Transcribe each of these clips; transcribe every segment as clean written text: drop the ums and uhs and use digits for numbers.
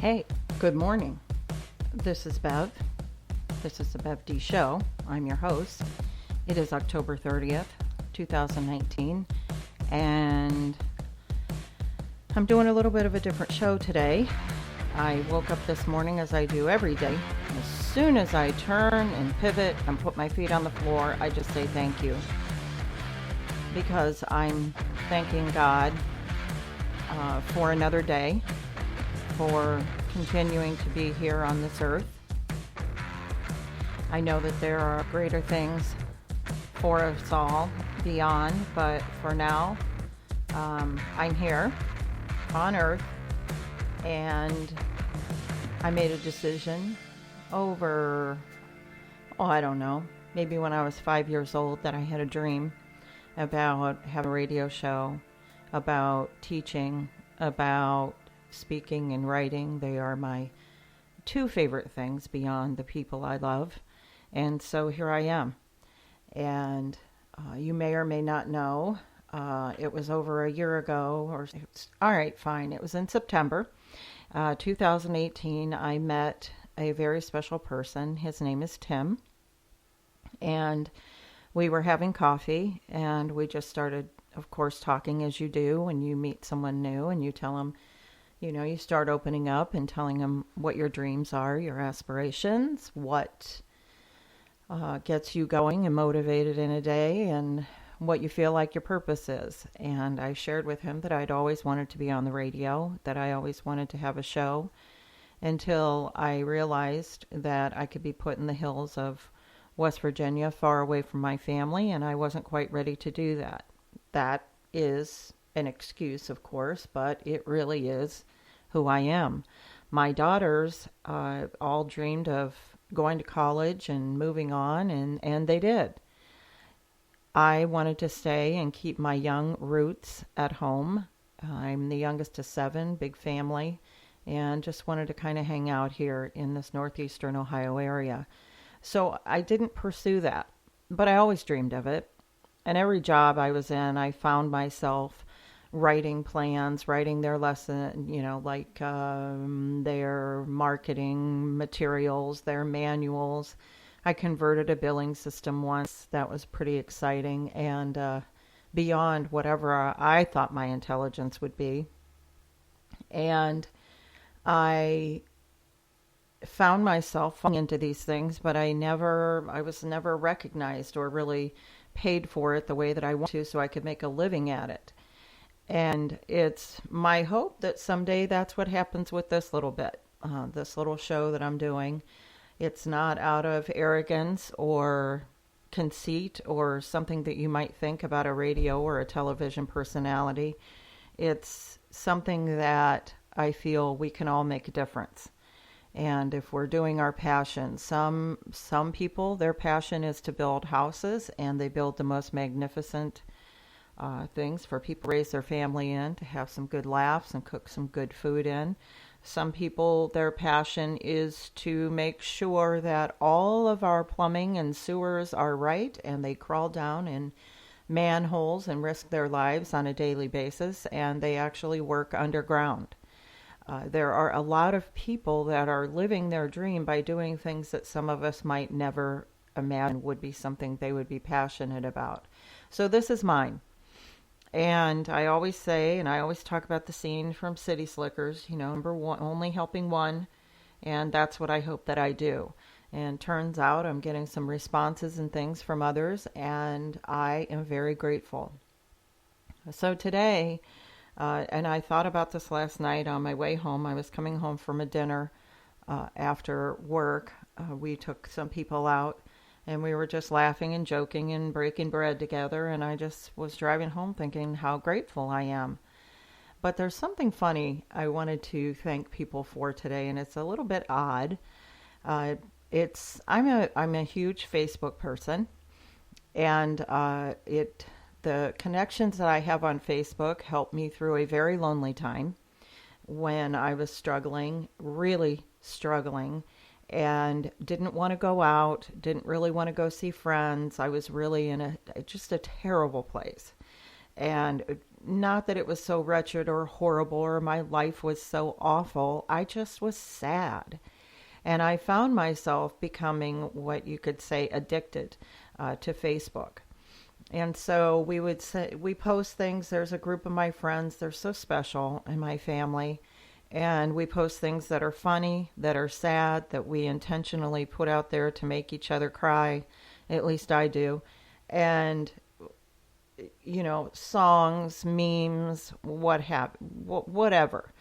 Hey, good morning. This is Bev. This is the Bev D Show. I'm your host. It is October 30th, 2019, and I'm doing a little bit of a different show today. I woke up this morning as I do every day. As soon as I turn and pivot and put my feet on the floor, I just say thank you. Because I'm thanking God for another day, for continuing to be here on this earth. I know that there are greater things for us all beyond, but for now, I'm here on earth, and I made a decision over, I don't know, maybe when I was 5 years old, that I had a dream about having a radio show, about teaching, about speaking and writing. They are my two favorite things beyond the people I love. And so here I am. And you may or may not know, it was over a year ago, all right, fine. It was in September 2018. I met a very special person. His name is Tim. And we were having coffee, and we just started, of course, talking as you do when you meet someone new, and you tell them, you start opening up and telling them what your dreams are, your aspirations, what gets you going and motivated in a day, and what you feel like your purpose is. And I shared with him that I'd always wanted to be on the radio, that I always wanted to have a show, until I realized that I could be put in the hills of West Virginia, far away from my family, and I wasn't quite ready to do that. That is an excuse, of course, but it really is who I am. My daughters all dreamed of going to college and moving on, and they did. I wanted to stay and keep my young roots at home. I'm the youngest of 7, big family, and just wanted to kind of hang out here in this northeastern Ohio area. So I didn't pursue that, but I always dreamed of it. And every job I was in, I found myself writing plans, writing their lesson, their marketing materials, their manuals. I converted a billing system once. That was pretty exciting and beyond whatever I thought my intelligence would be. And I found myself falling into these things, but I was never recognized or really paid for it the way that I want to, so I could make a living at it. And it's my hope that someday that's what happens with this little bit, this little show that I'm doing. It's not out of arrogance or conceit or something that you might think about a radio or a television personality. It's something that I feel we can all make a difference. And if we're doing our passion, some people, their passion is to build houses, and they build the most magnificent things for people to raise their family in, to have some good laughs and cook some good food in. Some people, their passion is to make sure that all of our plumbing and sewers are right, and they crawl down in manholes and risk their lives on a daily basis, and they actually work underground. There are a lot of people that are living their dream by doing things that some of us might never imagine would be something they would be passionate about. So this is mine. And I always say, and I always talk about the scene from City Slickers, number one, only helping one. And that's what I hope that I do. And turns out I'm getting some responses and things from others, and I am very grateful. So today, and I thought about this last night on my way home. I was coming home from a dinner after work. We took some people out, and we were just laughing and joking and breaking bread together. And I just was driving home thinking how grateful I am. But there's something funny I wanted to thank people for today, and it's a little bit odd. I'm a huge Facebook person, and the connections that I have on Facebook helped me through a very lonely time when I was struggling, really struggling, and didn't want to go out, didn't really want to go see friends. I was really in just a terrible place. And not that it was so wretched or horrible or my life was so awful. I just was sad. And I found myself becoming what you could say addicted to Facebook. And so we would say, we post things. There's a group of my friends. They're so special in my family. And we post things that are funny, that are sad, that we intentionally put out there to make each other cry. At least I do. And, you know, songs, memes, whatever.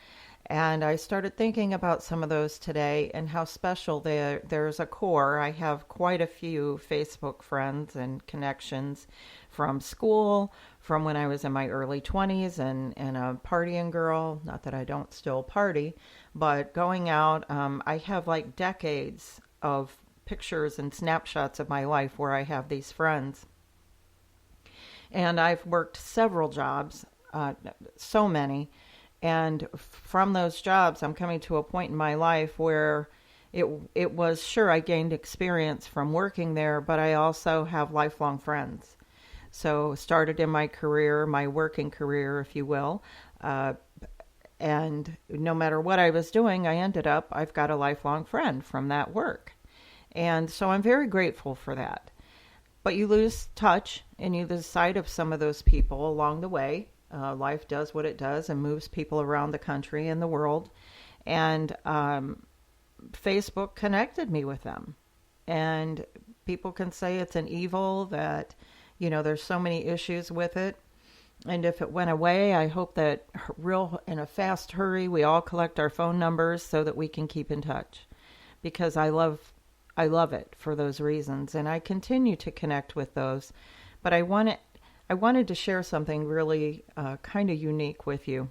And I started thinking about some of those today and how special there's a core. I have quite a few Facebook friends and connections from school, from when I was in my early 20s and a partying girl. Not that I don't still party, but going out, I have like decades of pictures and snapshots of my life where I have these friends. And I've worked several jobs, so many. And from those jobs, I'm coming to a point in my life where it was sure I gained experience from working there, but I also have lifelong friends. So started in my career, my working career, if you will, and no matter what I was doing, I've got a lifelong friend from that work. And so I'm very grateful for that. But you lose touch and you lose sight of some of those people along the way. Life does what it does and moves people around the country and the world. And Facebook connected me with them. And people can say it's an evil, that, you know, there's so many issues with it. And if it went away, I hope that in a fast hurry, we all collect our phone numbers so that we can keep in touch. Because I love it for those reasons. And I continue to connect with those. But I wanted to share something really kind of unique with you.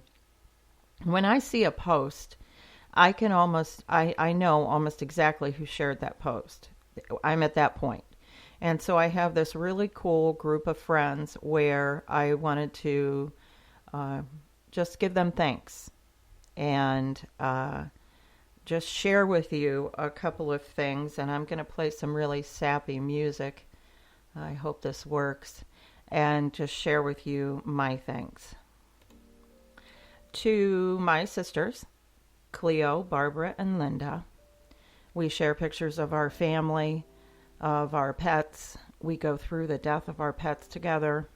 When I see a post, I know almost exactly who shared that post. I'm at that point. And so I have this really cool group of friends where I wanted to just give them thanks and just share with you a couple of things. And I'm going to play some really sappy music. I hope this works. And just share with you my thanks. To my sisters, Cleo, Barbara, and Linda. We share pictures of our family, of our pets. We go through the death of our pets together.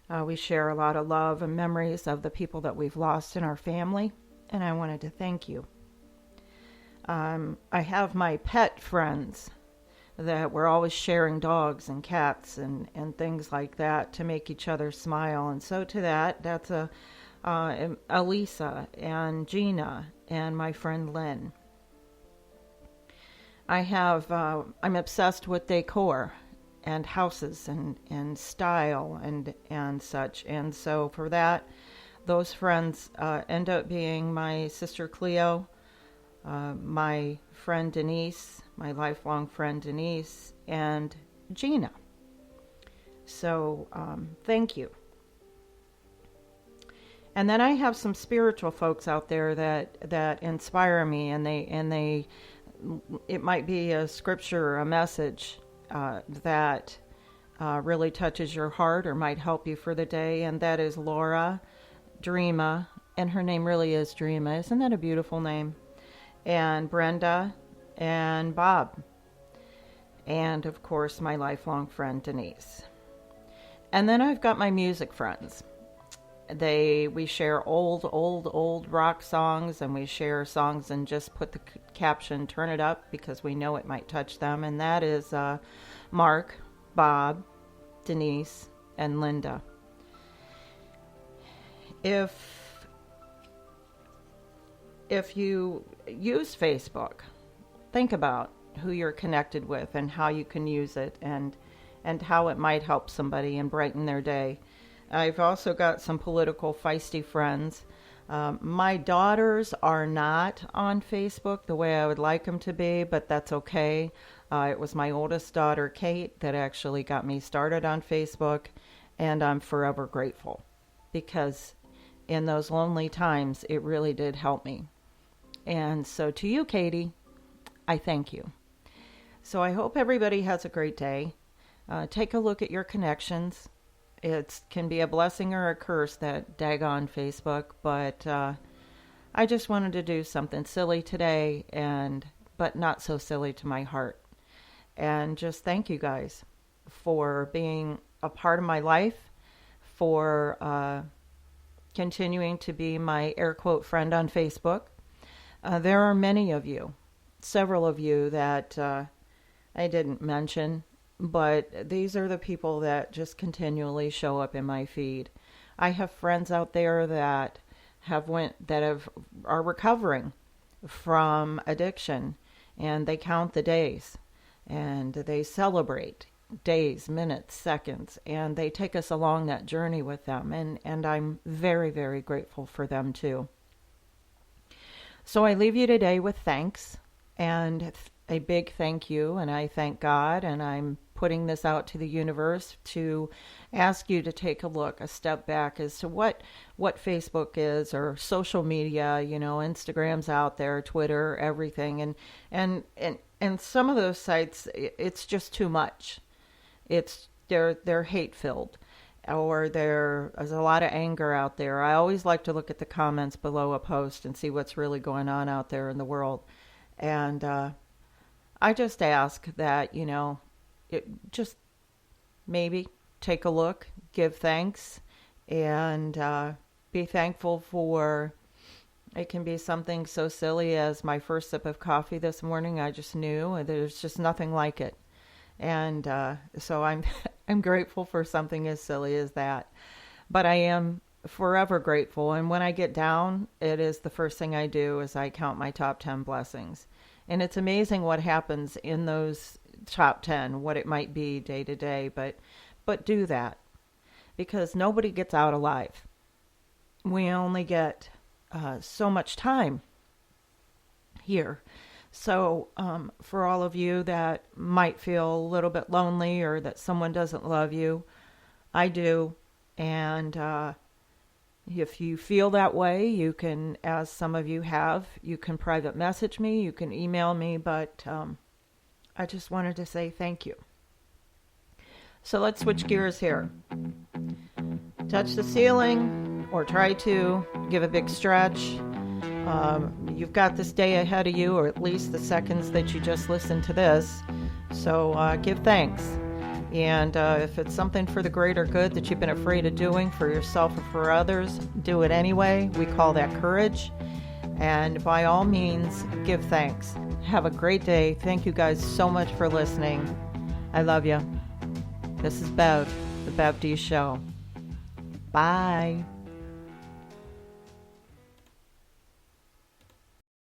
We share a lot of love and memories of the people that we've lost in our family, and I wanted to thank you. I have my pet friends that we're always sharing dogs and cats and things like that to make each other smile. And so to that's Elisa and Gina and my friend Lynn. I'm obsessed with decor and houses and style and such. And so for that, those friends end up being my sister Cleo, my friend Denise, my lifelong friend Denise, and Gina. So thank you. And then I have some spiritual folks out there that inspire me, and they it might be a scripture or a message that really touches your heart or might help you for the day, and that is Laura, Dreama, and her name really is Dreama. Isn't that a beautiful name? And Brenda and Bob, and of course my lifelong friend Denise. And then I've got my music friends. We share old rock songs, and we share songs and just put the caption "turn it up" because we know it might touch them. And that is Mark, Bob, Denise, and Linda. If you use Facebook, think about who you're connected with and how you can use it and how it might help somebody and brighten their day. I've also got some political feisty friends. My daughters are not on Facebook the way I would like them to be, but that's okay. It was my oldest daughter, Kate, that actually got me started on Facebook, and I'm forever grateful because in those lonely times, it really did help me. And so to you, Katie, I thank you. So I hope everybody has a great day. Take a look at your connections It can be a blessing or a curse, that daggone Facebook, but I just wanted to do something silly today, and but not so silly to my heart. And just thank you guys for being a part of my life, for continuing to be my air quote friend on Facebook. There are many of you, several of you that I didn't mention, but these are the people that just continually show up in my feed. I have friends out there that are recovering from addiction, and they count the days, and they celebrate days, minutes, seconds, and they take us along that journey with them, and I'm very, very grateful for them too. So I leave you today with thanks, and a big thank you, and I thank God, and I'm putting this out to the universe to ask you to take a look, a step back as to what Facebook is, or social media. Instagram's out there, Twitter, everything, and some of those sites, it's just too much. They're hate filled, or there's a lot of anger out there. I always like to look at the comments below a post and see what's really going on out there in the world. And I just ask that, just maybe take a look, give thanks, and be thankful for, it can be something so silly as my first sip of coffee this morning. I just knew there's just nothing like it. And so I'm I'm grateful for something as silly as that. But I am forever grateful. And when I get down, it is the first thing I do is I count my top 10 blessings. And it's amazing what happens in those top 10, what it might be day to day. But do that, because nobody gets out alive. We only get so much time here. So for all of you that might feel a little bit lonely, or that someone doesn't love you, I do. And if you feel that way, you can, as some of you have, you can private message me, you can email me, but I just wanted to say thank you. So let's switch gears here. Touch the ceiling, or try to give a big stretch. You've got this day ahead of you, or at least the seconds that you just listened to this. So give thanks. And if it's something for the greater good that you've been afraid of doing for yourself or for others, do it anyway. We call that courage. And by all means, give thanks. Have a great day. Thank you guys so much for listening. I love you. This is Bev, the Bev D Show. Bye.